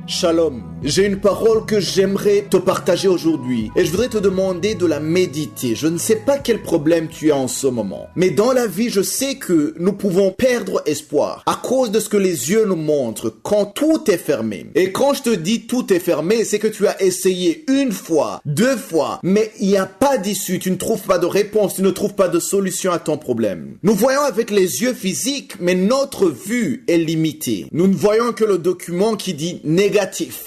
Shalom, j'ai une parole que j'aimerais te partager aujourd'hui et je voudrais te demander de la méditer. Je ne sais pas quel problème tu as en ce moment, mais dans la vie, je sais que nous pouvons perdre espoir à cause de ce que les yeux nous montrent quand tout est fermé. Et quand je te dis tout est fermé, c'est que tu as essayé une fois, deux fois, mais il n'y a pas d'issue, tu ne trouves pas de réponse, tu ne trouves pas de solution à ton problème. Nous voyons avec les yeux physiques, mais notre vue est limitée. Nous ne voyons que le document qui dit négatif.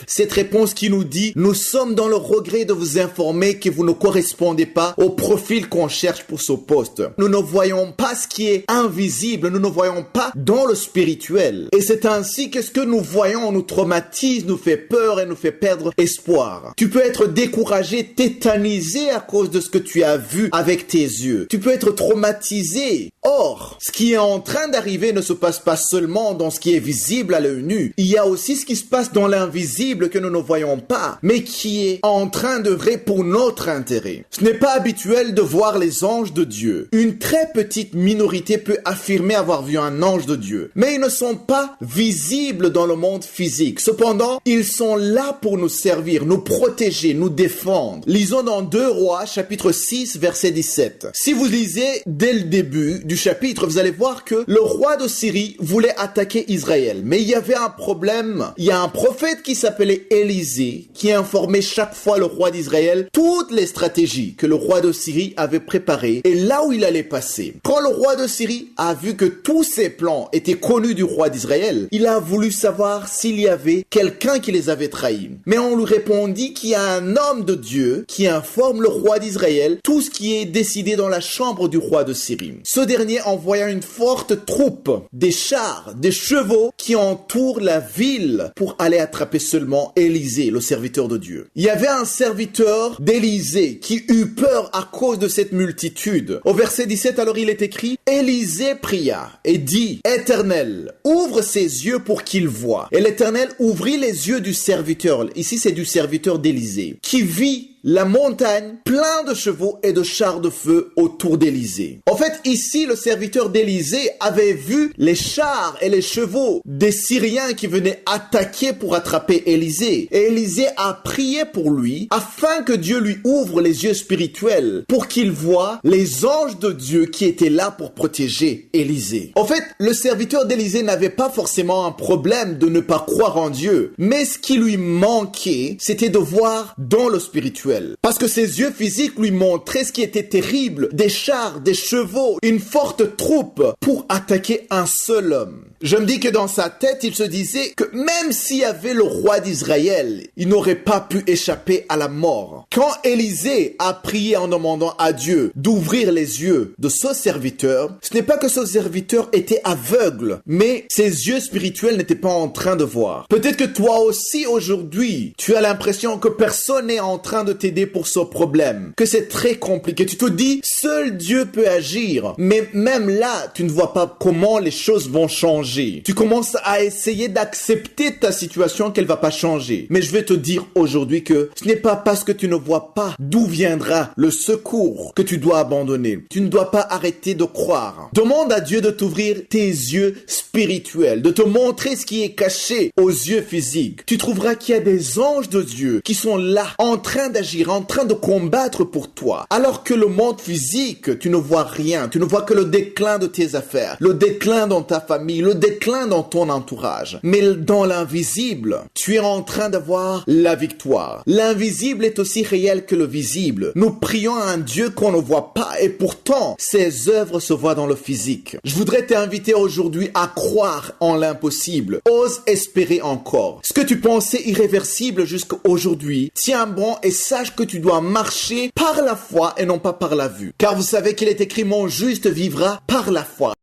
Cette réponse qui nous dit « Nous sommes dans le regret de vous informer que vous ne correspondez pas au profil qu'on cherche pour ce poste. » Nous ne voyons pas ce qui est invisible, nous ne voyons pas dans le spirituel. Et c'est ainsi que ce que nous voyons nous traumatise, nous fait peur et nous fait perdre espoir. Tu peux être découragé, tétanisé à cause de ce que tu as vu avec tes yeux. Tu peux être traumatisé. Or, ce qui est en train d'arriver ne se passe pas seulement dans ce qui est visible à l'œil nu. Il y a aussi ce qui se passe dans l'invisible que nous ne voyons pas, mais qui est en train d'œuvrer pour notre intérêt. Ce n'est pas habituel de voir les anges de Dieu. Une très petite minorité peut affirmer avoir vu un ange de Dieu, mais ils ne sont pas visibles dans le monde physique. Cependant, ils sont là pour nous servir, nous protéger, nous défendre. Lisons dans 2 Rois, chapitre 6, verset 17. Si vous lisez dès le début du chapitre, vous allez voir que le roi de Syrie voulait attaquer Israël, mais il y avait un problème. Il y a un prophète qui s'appelait Élisée, qui informait chaque fois le roi d'Israël toutes les stratégies que le roi de Syrie avait préparées et là où il allait passer. Quand le roi de Syrie a vu que tous ses plans étaient connus du roi d'Israël, il a voulu savoir s'il y avait quelqu'un qui les avait trahis. Mais on lui répondit qu'il y a un homme de Dieu qui informe le roi d'Israël tout ce qui est décidé dans la chambre du roi de Syrie. Ce dernier envoya une forte troupe, des chars, des chevaux qui entourent la ville pour aller attraper seulement Élisée, le serviteur de Dieu. Il y avait un serviteur d'Élisée qui eut peur à cause de cette multitude. Au verset 17, alors il est écrit, Élisée pria et dit, Éternel, ouvre ses yeux pour qu'il voie. Et l'Éternel ouvrit les yeux du serviteur, ici c'est du serviteur d'Élisée, qui vit la montagne plein de chevaux et de chars de feu autour d'Élisée. En fait, ici, le serviteur d'Élisée avait vu les chars et les chevaux des Syriens qui venaient attaquer pour attraper Élisée. Et Élisée a prié pour lui afin que Dieu lui ouvre les yeux spirituels pour qu'il voie les anges de Dieu qui étaient là pour protéger Élisée. En fait, le serviteur d'Élisée n'avait pas forcément un problème de ne pas croire en Dieu, mais ce qui lui manquait, c'était de voir dans le spirituel. Parce que ses yeux physiques lui montraient ce qui était terrible, des chars, des chevaux, une forte troupe pour attaquer un seul homme. Je me dis que dans sa tête, il se disait que même s'il y avait le roi d'Israël, il n'aurait pas pu échapper à la mort. Quand Élisée a prié en demandant à Dieu d'ouvrir les yeux de ce serviteur, ce n'est pas que ce serviteur était aveugle, mais ses yeux spirituels n'étaient pas en train de voir. Peut-être que toi aussi aujourd'hui, tu as l'impression que personne n'est en train de t'aider pour ce problème, que c'est très compliqué. Tu te dis, seul Dieu peut agir, mais même là, tu ne vois pas comment les choses vont changer. Tu commences à essayer d'accepter ta situation qu'elle va pas changer. Mais je vais te dire aujourd'hui que ce n'est pas parce que tu ne vois pas d'où viendra le secours que tu dois abandonner. Tu ne dois pas arrêter de croire. Demande à Dieu de t'ouvrir tes yeux spirituels, de te montrer ce qui est caché aux yeux physiques. Tu trouveras qu'il y a des anges de Dieu qui sont là, en train d'agir, en train de combattre pour toi. Alors que le monde physique, tu ne vois rien. Tu ne vois que le déclin de tes affaires, le déclin dans ta famille, le déclin dans ton entourage. Mais dans l'invisible, tu es en train d'avoir la victoire. L'invisible est aussi réel que le visible. Nous prions à un Dieu qu'on ne voit pas et pourtant, ses œuvres se voient dans le physique. Je voudrais t'inviter aujourd'hui à croire en l'impossible. Ose espérer encore. Ce que tu pensais irréversible jusqu'à aujourd'hui, tiens bon et sache que tu dois marcher par la foi et non pas par la vue. Car vous savez qu'il est écrit, mon juste vivra par la foi.